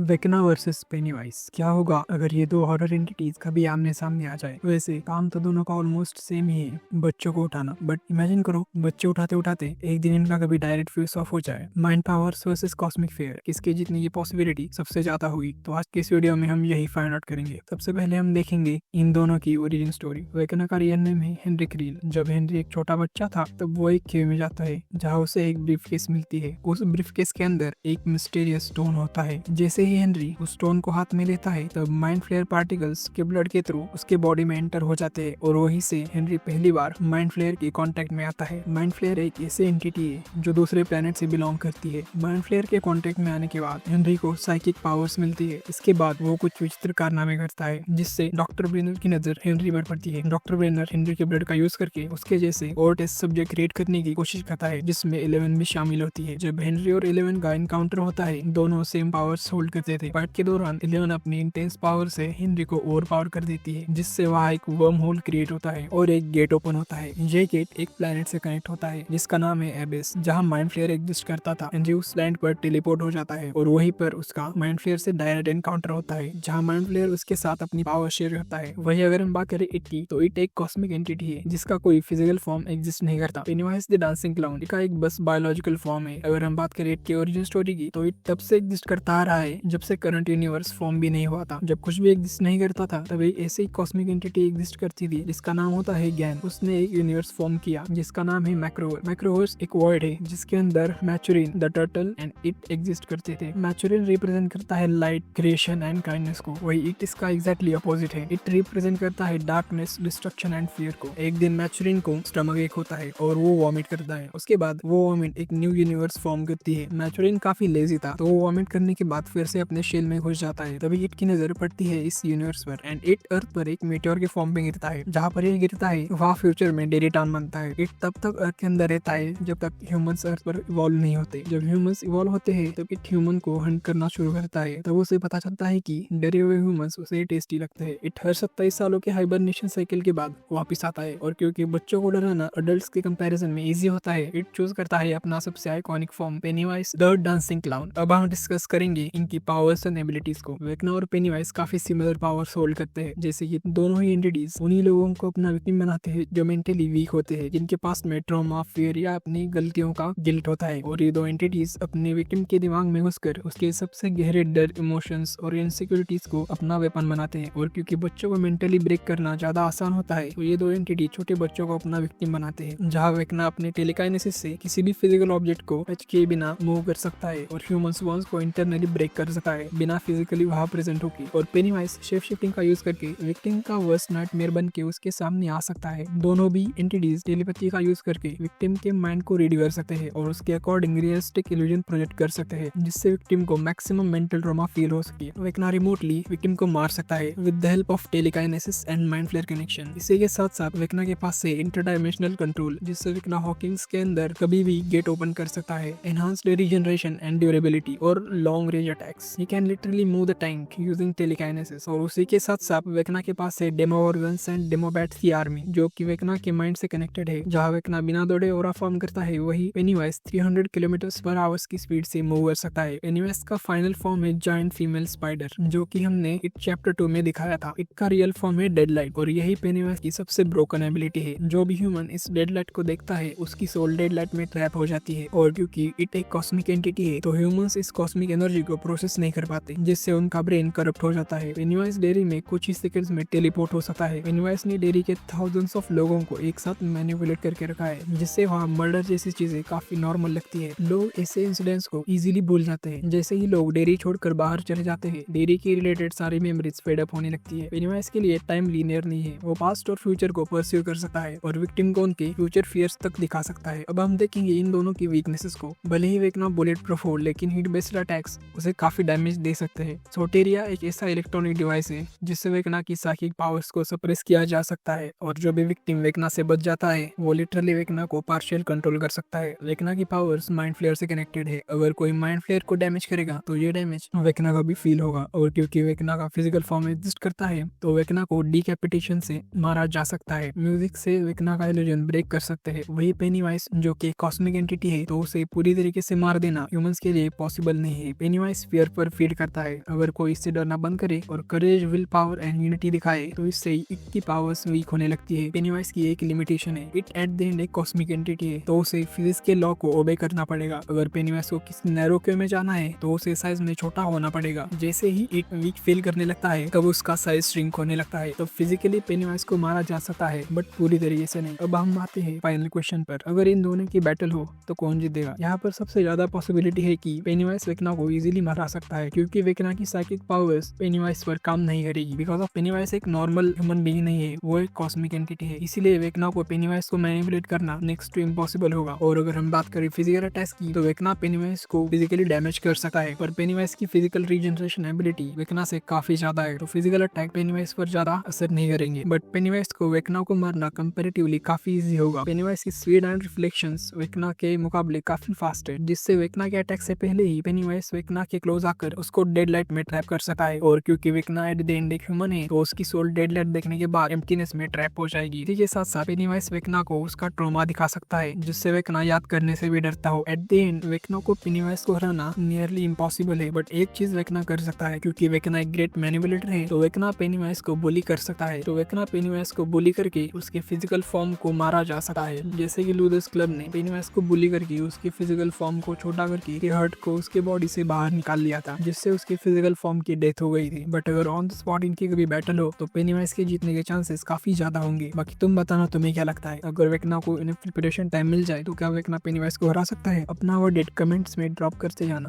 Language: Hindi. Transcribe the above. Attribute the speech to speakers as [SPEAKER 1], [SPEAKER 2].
[SPEAKER 1] Vecna versus penny-wise. क्या होगा अगर ये दो हॉरर एंटिटीज कभी आमने सामने आ जाए। वैसे काम तो दोनों का ऑलमोस्ट सेम ही है, बच्चों को उठाना। बट इमेजिन करो, बच्चे उठाते उठाते एक दिन इनका कभी डायरेक्ट फ्यूज ऑफ हो जाए। Mind powers versus cosmic fair, किसके जीतने की पॉसिबिलिटी सबसे ज्यादा हुई। तो आज के इस वीडियो में हम यही फाइंड आउट करेंगे। सबसे पहले हम देखेंगे इन दोनों की ओरिजिन स्टोरी। वेकना का रियल नेम है हेनरी क्रील। जब हेनरी एक छोटा बच्चा था तब वो एक केव में जाता है जहाँ उसे एक ब्रीफकेस मिलती है। उस ब्रीफकेस के अंदर एक मिस्टीरियस स्टोन होता है। जैसे ही हेनरी उस स्टोन को हाथ में लेता है तब माइंड फ्लेयर पार्टिकल्स के ब्लड के थ्रू उसके बॉडी में एंटर हो जाते हैं और वहीं से हेनरी पहली बार माइंड फ्लेयर के कांटेक्ट में आता है। माइंड फ्लेयर एक ऐसी एंटिटी है जो दूसरे प्लेनेट से बिलोंग करती है। माइंड फ्लेयर के कांटेक्ट में आने के बाद हेनरी को साइकिक पावर्स मिलती है। इसके बाद वो कुछ विचित्र कारनामे करता है जिससे डॉक्टर ब्रेनर की नजर हेनरी पर पड़ती है। डॉक्टर ब्रेनर हेनरी के ब्लड का यूज करके उसके जैसे और टेस्ट सब्जेक्ट क्रिएट करने की कोशिश करता है जिसमें 11 भी शामिल होती है। जब हेनरी और 11 का एनकाउंटर होता है, दोनों सेम पावर्स होल्ड करते थे। फाइट के दौरान 11 अपनी इंटेंस पावर से हेनरी को ओवर पावर कर देती है जिससे वहाँ एक वर्म होल क्रिएट होता है और एक गेट ओपन होता है। ये गेट एक प्लेनेट से कनेक्ट होता है जिसका नाम है एबिस, जहाँ माइंड फ्लेयर एग्जिस्ट करता था। हेनरी उस लैंड पर टेलीपोर्ट हो जाता है और वहीं पर उसका माइंड फ्लेयर से डायरेक्ट एनकाउंटर होता है जहाँ माइंड फ्लेयर उसके साथ अपनी पावर शेयर करता है। वही अगर हम बात करें इट की, तो इट एक कॉस्मिक एंटिटी है जिसका कोई फिजिकल फॉर्म एग्जिस्ट नहीं करता। पेनीवाइज द डांसिंग क्लाउन का एक बस बायोलॉजिकल फॉर्म है। अगर हम बात करें इट की ओरिजिन स्टोरी की, तो इट तब से एग्जिस्ट करता आ रहा है जब से करंट यूनिवर्स फॉर्म भी नहीं हुआ था। जब कुछ भी एग्जिस्ट नहीं करता था तभी ऐसे ही कॉस्मिक एंटिटी एग्जिस्ट करती थी जिसका नाम होता है गैन। उसने एक यूनिवर्स फॉर्म किया जिसका नाम है मैक्रोवर। मैक्रोवर्स एक वर्ड है जिसके अंदर Maturin, the turtle and it exist करते थे। मैचुरिन रिप्रेजेंट करता है लाइट, क्रिएशन एंड काइंडनेस को, वही इट इसका एग्जैक्टली अपोजिट है। इट रिप्रेजेंट करता है डार्कनेस, डिस्ट्रक्शन एंड फियर को। एक दिन मैचुरिन को स्टमक एक होता है और वो वॉमिट करता है। उसके बाद वो वॉमिट एक न्यू यूनिवर्स फॉर्म करती है। मैचुरिन काफी लेजी था तो वो वॉमिट करने के बाद फिर से अपने शेल में घुस जाता है। तभी इट की नजर पड़ती है इस यूनिवर्स पर एंड इट अर्थ पर एक मीटियोर के फॉर्म में गिरता है। जहाँ पर ये गिरता है वहाँ फ्यूचर में डेरी टाउन बनता है। इट तब तक अर्थ के अंदर रहता है जब तक ह्यूमंस अर्थ पर इवॉल्व नहीं होते। जब ह्यूमंस इवॉल्व होते हैं तब इट ह्यूमन को हंट करना शुरू करता है। तब उसे पता चलता है कि डरे हुए ह्यूमंस उसे टेस्टी लगते हैं। इट हर 27 सालों के हाइबरनेशन साइकिल के बाद वापस आता है और क्योंकि बच्चों को डराना अडल्ट्स के कंपैरिजन में इजी होता है, इट चूज करता है अपना सबसे iconic form Pennywise the dancing clown. अब हम डिस्कस करेंगे इनकी पावर्स एंड एबिलिटीज को। वेकना और पेनीवाइज काफी सिमिलर पावर्स होल्ड करते हैं। जैसे कि दोनों ही एंटिटीज उन्हीं लोगों को अपना विक्टिम बनाते हैं जो मेंटली वीक होते हैं, जिनके पास में ट्रॉमा, फियर या अपनी गलतियों का गिल्ट होता है। और ये दो एंटिटीज अपने विक्टिम के दिमाग में घुसकर उसके सबसे गहरे डर, इमोशंस और इनसिक्योरिटीज को अपना वेपन बनाते हैं। और क्योंकि बच्चों को मेंटली ब्रेक करना ज्यादा आसान होता है तो ये दो एंटिटी छोटे बच्चों को अपना विक्टिम बनाते हैं। जहाँ वेकना अपने टेलीकाइनेसिस से किसी भी फिजिकल ऑब्जेक्ट को टच किए बिना मूव कर सकता है और ह्यूमंस वॉन्स को इंटरनली ब्रेक कर सकता है बिना फिजिकली वहाँ प्रेजेंट होके। और पेनीवाइज शेप शिफ्टिंग का यूज करके विक्टिम का वर्स्ट नाइटमेयर बन के उसके सामने आ सकता है। दोनों भी एंटिटीज टेलीपैथी का यूज करके विक्टिम के माइंड को रीड कर सकते हैं और उसके अकॉर्डिंग रियलिस्टिक इल्यूजन प्रोजेक्ट कर सकते हैं जिससे विक्टिम को मैक्सिमम मेंटल ट्रॉमा फील हो सके। वेकना रिमोटली विक्टिम को मार सकता है with the help of telekinesis and mind flayer connection. इसी के साथ साथ वेकना के पास से इंटरडायमेंशनल कंट्रोल, जिससे वेकना हॉकिंग्स के अंदर कभी भी गेट ओपन कर सकता है। एनहांस्ड रीजनरेशन एंड ड्यूरेबिलिटी और long range attacks. He can literally move the tank using telekinesis. और उसी के साथ साथ वेकना के पास से डेमोगॉर्गन्स एंड डेमोबैट्स की आर्मी जो कि वेकना के माइंड से कनेक्टेड है। जहाँ वेकना बिना दौड़े ऑरा फॉर्म करता है वही पेनीवाइज 300 किलोमीटर पर आवर्स की स्पीड से मूव कर सकता है। पेनीवाइज का फाइनल फॉर्म है जायंट फीमेल स्पाइडर जो कि हमने इट चैप्टर 2 में दिखाया था। इट का रियल फॉर्म है डेडलाइट और यही पेनीवाइज की सबसे ब्रोकन एबिलिटी है। जो भी ह्यूमन इस डेडलाइट को देखता है उसकी सोल डेडलाइट में ट्रैप हो जाती है। और क्योंकि इट एक कॉस्मिक एंटिटी है तो ह्यूमंस इस कॉस्मिक एनर्जी को प्रोसेस नहीं कर पाते जिससे उनका ब्रेन करप्ट हो जाता है। पेनीवाइज डेरी में कुछ ही सेकंड्स में टेलीपोर्ट हो सकता है। पेनीवाइज ने डेरी के थाउजेंड्स ऑफ लोगों को एक साथ मैनिपुलेट करके रखा है जिससे वहाँ मर्डर जैसी चीजें काफी नॉर्मल लगती है। लोग ऐसे इंसिडेंट्स को इजीली भूल जाते हैं। जैसे ही लोग डेरी छोड़कर बाहर चले जाते हैं डेरी के रिलेटेड सारी मेमोरीज फेड अप होने लगती है। पेनीवाइज के लिए टाइम लीनियर नहीं है, वो पास्ट और फ्यूचर को परस्यू कर सकता है और विक्टिम को उनके फ्यूचर फियर्स तक दिखा सकता है। अब हम देखेंगे इन दोनों की वीकनेसेस को। भले ही वेकना बुलेट प्रूफ हो लेकिन हीट बेस्ड अटैक्स उसे काफी डैमेज दे सकते हैं। सोटेरिया एक ऐसा इलेक्ट्रॉनिक डिवाइस है जिससे वेकना की साइकिक पावर्स को सप्रेस किया जा सकता है और जो भी विक्टिम वेकना से बच जाता है वो लिटरली वेकना को पार्शियल कंट्रोल कर सकता है। वेकना की पावर्स माइंड फ्लेयर से कनेक्टेड है। अगर कोई माइंड फ्लेयर को डैमेज करेगा तो ये डैमेज वेकना का भी फील होगा। और क्योंकि वेकना का फिजिकल फॉर्म एग्जिस्ट करता है तो वेकना को डिकैपिटेशन से मारा जा सकता है। म्यूजिक से वेकना का इल्यूजन ब्रेक कर सकते हैं। वही पेनीवाइज जो कि कॉस्मिक एंटिटी है तो उसे पूरी तरीके से मार देना ह्यूमंस के लिए पॉसिबल नहीं है। पेनीवाइज फियर पर फीड करता है। अगर कोई इससे डरना बंद करे और करेज, विल पावर एंड यूनिटी दिखाए तो इससे इट की पावर्स वीक होने लगती है। पेनीवाइज की एक लिमिटेशन है, इट एट द एंड एक कॉस्मिक एंटिटी है, तो उसे फिजिक्स के लॉ को ओबे करना पड़ेगा। अगर पेनीवाइज को किसी नैरो क्यू में जाना है तो उसे साइज में छोटा होना पड़ेगा। जैसे ही इट वीक फील करने लगता है तब उसका साइज श्रिंक होने लगता है। तो फिजिकली पेनीवाइज को मारा जा सकता है बट पूरी तरीके से नहीं। अब हम आते हैं फाइनल क्वेश्चन पर, अगर इन दोनों की बैटल हो तो कौन जीतेगा? यहाँ पर सबसे ज्यादा पॉसिबिलिटी है कि पेनीवाइज वेक्ना को इजीली मारा सकता है, क्योंकि वेक्ना की साइकिक पावर्स पेनीवाइज पर काम नहीं करेगी। बिकॉज ऑफ पेनीवाइज एक नॉर्मल ह्यूमन बीइंग नहीं है, वो एक कॉस्मिक एंटिटी है, इसीलिए वेक्ना को पेनीवाइज को मैनिपुलेट करना नेक्स्ट टू इम्पॉसिबल होगा। और अगर हम बात करें फिजिकल अटैक्स की तो वेक्ना पेनीवाइज को फिजिकली डैमेज कर सकता है, पर पेनीवाइज की फिजिकल रीजनरेशन एबिलिटी वेक्ना से काफी ज्यादा है, तो फिजिकल अटैक पेनीवाइज पर ज्यादा असर नहीं करेंगे। बट पेनीवाइज को वेक्ना को मारना कंपैरेटिवली काफी इजी होगा। पेनीवाइज की स्पीड एंड रिफ्लेक्शंस वेक्ना के मुकाबले काफी फास्ट है, जिससे वेक्ना के अटैक से पहले ही पेनीवाइज वेक्ना के क्लोज आकर उसको डेड लाइट में ट्रैप कर सकता है। और क्योंकि वेक्ना एट द एंड एक ह्यूमन है तो उसकी सोल डेड लाइट देखने के बाद एम्प्टीनेस में ट्रैप हो जाएगी। इसी के साथ साथ पेनीवाइज वेक्ना को उसका ट्रॉमा दिखा सकता है, जिससे वेक्ना याद करने से भी डरता हो। एट द एंड वेक्ना को पेनीवाइज को हराना नियरली इम्पॉसिबल है, बट एक चीज वेक्ना कर सकता है, क्योंकि वेक्ना एक ग्रेट मैनिपुलेटर है, तो वेक्ना पेनीवाइज को बुली कर सकता है। तो वेक्ना पेनीवाइज को बुली करके उसके फिजिकल फॉर्म को मारा जा सकता है, जैसे कि लूदर्स क्लब ने पेनीवाइज को बुली करके उसकी फिजिकल फॉर्म को छोटा करके हर्ट को उसके बॉडी से बाहर निकाल लिया था, जिससे उसकी फिजिकल फॉर्म की डेथ हो गई थी। बट अगर ऑन द स्पॉट इनकी कभी बैटल हो तो पेनीवाइज के जीतने के चांसेस काफी ज्यादा होंगे। बाकी तुम बताना तुम्हें क्या लगता है, अगर वेक्ना को इनफ प्रिपरेशन टाइम मिल जाए तो क्या वेक्ना पेनीवाइज को हरा सकता है? अपना वर्डिट कमेंट्स में ड्रॉप करते जाना।